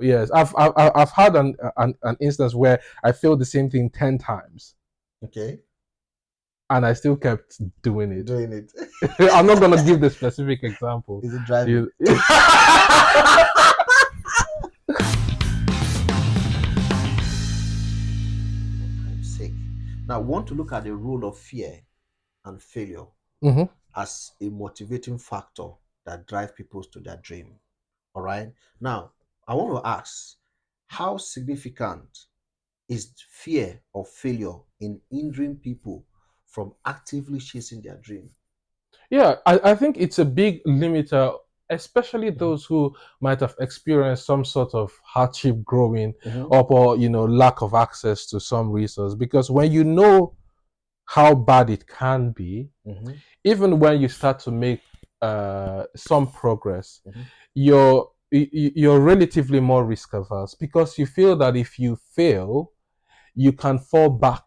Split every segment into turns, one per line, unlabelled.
Yes, I've had an instance where I failed the same thing 10 times,
Okay,
and I still kept doing it.
doing it.
I'm not gonna give the specific example.
Is it driving?
You,
I'm sick. Now, I want to look at the role of fear and failure
Mhm.
as a motivating factor that drive people to their dream. All right. Now, I want to ask, how significant is fear of failure in hindering people from actively chasing their dream?
Yeah, I think it's a big limiter, especially
Mhm,
those who might have experienced some sort of hardship growing
mhm,
up, or lack of access to some resource. Because when you know how bad it can be,
mhm,
even when you start to make some progress,
mhm.
you're relatively more risk averse, because you feel that if you fail, you can fall back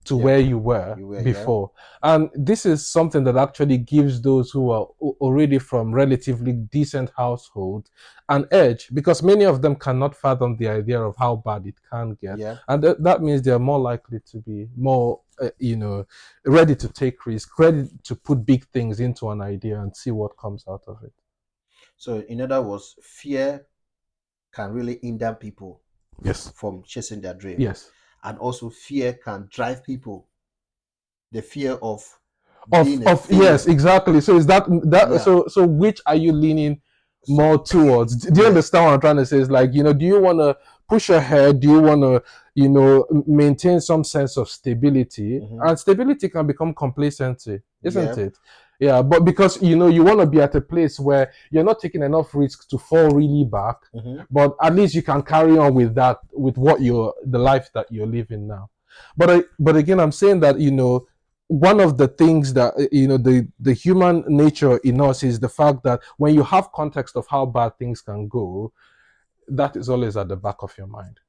to
Yeah,
where you were
you were, yeah.
before. And this is something that actually gives those who are already from relatively decent household an edge, because many of them cannot fathom the idea of how bad it can get.
Yeah.
And that means they're more likely to be more, ready to take risk, ready to put big things into an idea and see what comes out of it.
So, in other words, fear can really hinder people
Yes.
from chasing their dream.
Yes.
And also, fear can drive people, the fear of
of
being a
of yes,
failure.
exactly. So is that
Yeah.
so which are you leaning
So,
more towards? Do you
yeah.
understand what I'm trying to say? It's like, do you want to push ahead? Do you want to maintain some sense of stability?
Hmm.
And stability can become complacency, isn't
Yeah.
it? Yeah, but because you want to be at a place where you're not taking enough risks to fall really back,
Hmm.
but at least you can carry on with that, with what you're the life that you're living now. But again, I'm saying that one of the things that the human nature in us is the fact that when you have context of how bad things can go, that is always at the back of your mind.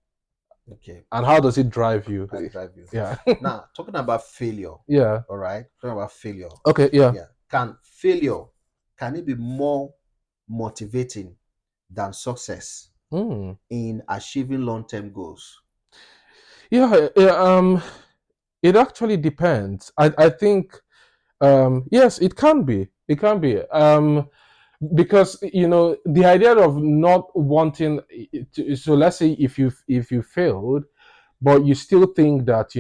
Okay.
And how does it drive
How
you?
does it drive you?
Yeah.
Now, talking about failure,
Yeah.
all right? Talking about failure.
Okay. Yeah.
Yeah. Can it be more motivating than success
Mm.
in achieving long-term goals?
Yeah. Yeah. It actually depends. I think yes, it can be. It can be. Because the idea of not wanting to, so let's say if you failed, but you still think that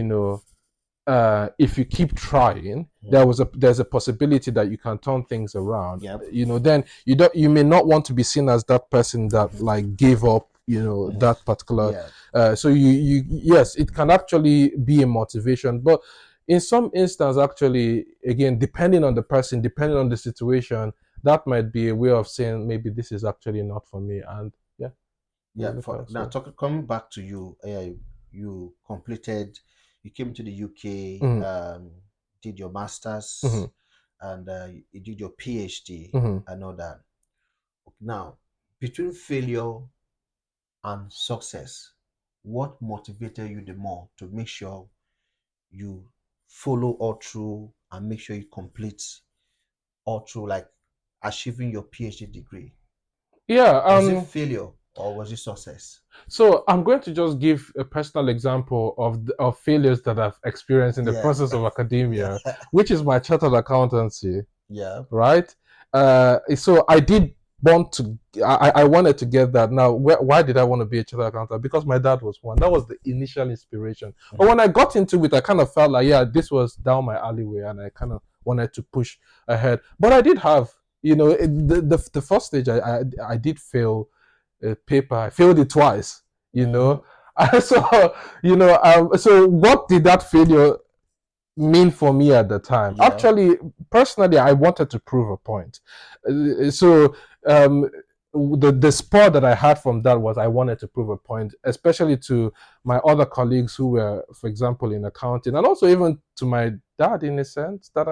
if you keep trying,
Mhm.
there's a possibility that you can turn things around.
Yep.
Then you may not want to be seen as that person that
Mhm.
like gave up.
Mhm.
That particular.
Yeah.
So you yes, it can actually be a motivation, but in some instance, actually, again, depending on the person, depending on the situation, that might be a way of saying maybe this is actually not for me, and yeah, you
Yeah.
look
For now,
elsewhere.
coming back to you, you completed, you came to the UK,
Hmm.
did your
Hmm.
masters, and you did your PhD
Hmm.
and all that. Now, between failure and success, what motivated you the more to make sure you follow all through and make sure you complete all through, like achieving your PhD degree?
Yeah.
Was it failure or was it success?
So I'm going to just give a personal example of failures that I've experienced in the
Yeah,
process of
yeah,
academia, which is my chartered accountancy,
yeah.
right? So I did want to, I wanted to get that. Now, why did I want to be a chartered accountant? Because my dad was one. That was the initial inspiration. But
Mhm.
when I got into it, I kind of felt like, yeah, this was down my alleyway, and I kind of wanted to push ahead. But I did have, the first stage, I did fail a paper. I failed it twice, you
Mhm.
know. So, so what did that failure mean for me at the time?
Yeah.
Actually, personally, I wanted to prove a point. So, the spur that I had from that was I wanted to prove a point, especially to my other colleagues who were, for example, in accounting, and also even to my dad, in a sense that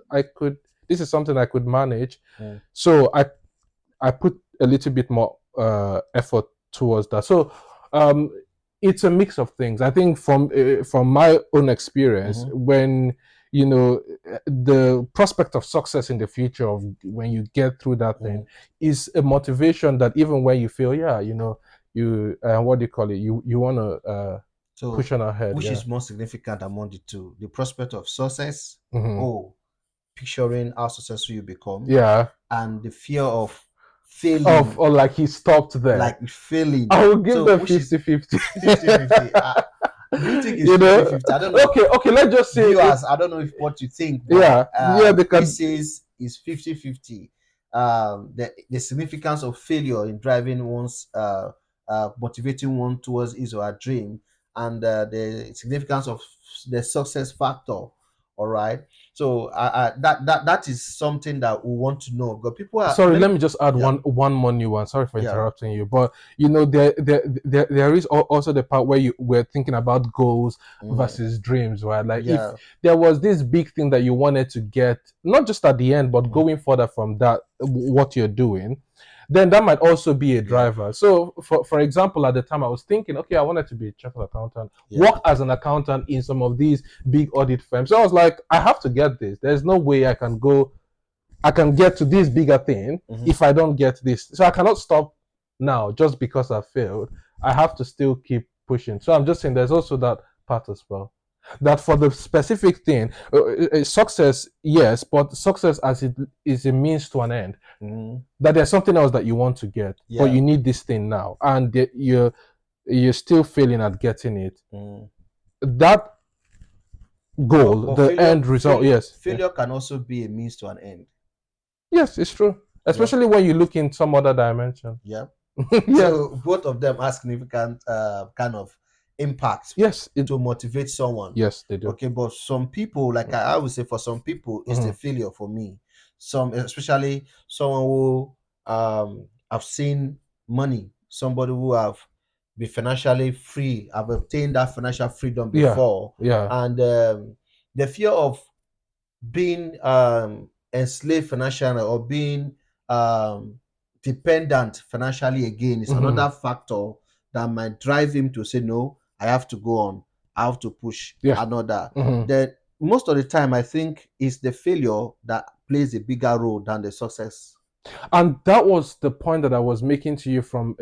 I could. This is something I could manage.
Mm.
So I put a little bit more effort towards that. So it's a mix of things. I think from my own experience,
Mhm.
when the prospect of success in the future of when you get through that thing
Mhm.
is a motivation that even when you feel, yeah, what do you call it? You want to
So,
push on ahead.
which
Yeah.
is more significant among the two? The prospect of success,
Hmm.
oh, picturing how successful you become,
Yeah.
and the fear of failing,
Of or like he stopped there.
like failing.
I will give
So,
them
which is
50-50.
50-50? Do you think it's
You know.
50-50? I don't know.
Okay. Let's just say
Viewers, I don't know if what you think, but
yeah. Yeah. They
he
can.
says it's 50-50. The significance of failure in driving one's motivating one towards his or her dream, and the significance of the success factor. All right. So that is something that we want to know. But people are
Sorry,
many.
let me just add
Yeah,
one more nuance. Sorry for
yeah.
interrupting you, but there is also the part where you were thinking about goals
Mm,
versus dreams, right? Like if
yeah.
there was this big thing that you wanted to get, not just at the end, but
Mm,
going further from that, what you're doing, then that might also be a
yeah,
driver. So, for example, at the time I was thinking, okay, I wanted to be a chartered accountant,
yeah.
work as an accountant in some of these big audit firms. So I was like, I have to get this. There's no way I can get to this bigger thing
Mhm.
if I don't get this. So I cannot stop now just because I failed. I have to still keep pushing. So I'm just saying there's also that part as well. That for the specific thing, success, yes, but success as it is a means to an end.
Mhm.
That there's something else that you want to get, but
Yeah.
you need this thing now, and you're still failing at getting it.
Mm.
That goal,
But
the end result, yes, yeah.
failure can also be a means to an end.
Yes, it's true.
Yeah.
Especially when you look in some other dimension.
Yeah.
Yes.
So both of them have significant kind of impact
Yes,
to motivate someone.
yes, they do.
Okay, but some people, like I would say, for some people, it's a failure. For me, some, especially someone who have seen money, somebody who have been financially free, have obtained that financial freedom
Yeah,
before,
yeah,
and the fear of being enslaved financially or being dependent financially again is another factor that might drive him to say, no, I have to go on, I have to push
yeah.
another. Then most of the time, I think it's the failure that plays a bigger role than the success.
And that was the point that I was making to you from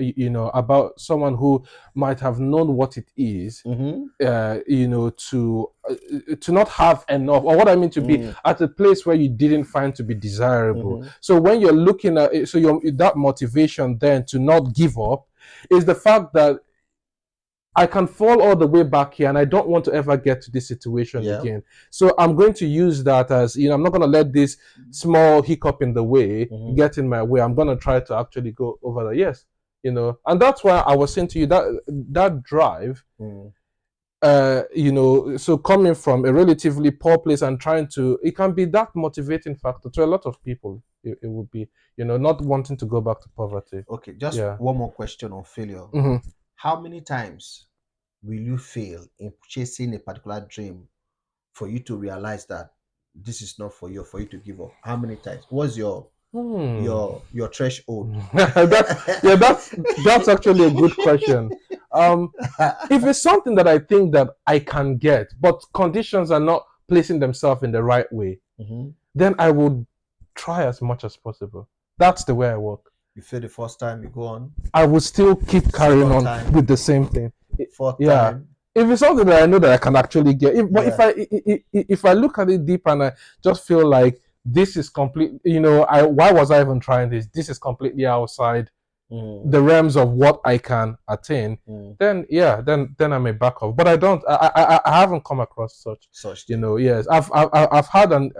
about someone who might have known what it is, to not have enough, or what I mean to be at a place where you didn't find to be desirable. So when you're looking at it, so that motivation then to not give up is the fact that I can fall all the way back here and I don't want to ever get to this situation again. So I'm going to use that as, I'm not going to let this small hiccup in the way get in my way. I'm going to try to actually go over that. Yes, and that's why I was saying to you that drive, so coming from a relatively poor place and trying to, it can be that motivating factor to a lot of people. It would be, not wanting to go back to poverty.
Okay, just one more question on failure. How many times will you fail in chasing a particular dream for you to realize that this is not for you to give up? How many times? What's your threshold?
That's actually a good question. If it's something that I think that I can get, but conditions are not placing themselves in the right way, then I would try as much as possible. That's the way I work.
You fail the first time, you go on.
I will still keep carrying on with the same thing.
Fourth time.
If it's something that I know that I can actually get, but if I look at it deep and I just feel like this is complete, why was I even trying this? This is completely outside the realms of what I can attain. Then then I may back off. But I haven't come across such. Yes, I've had an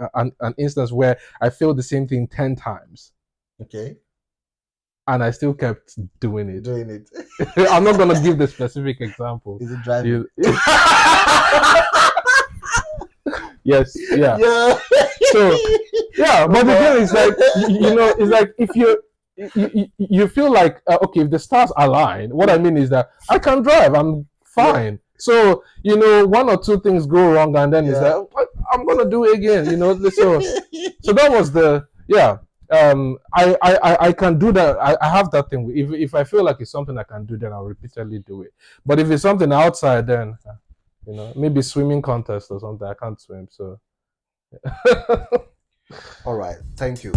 instance where I failed the same thing 10 times.
Okay.
And I still kept doing it. I'm not gonna give the specific example.
Is it driving?
Yes. Yeah. So but the thing is like, it's like if you feel like okay, if the stars align, what I mean is that I can drive. I'm fine. So one or two things go wrong, and then it's like I'm gonna do it again. So that was the I can do that. I have that thing. If I feel like it's something I can do, then I'll repeatedly do it. But if it's something outside, then maybe swimming contest or something. I can't swim, so.
All right. Thank you.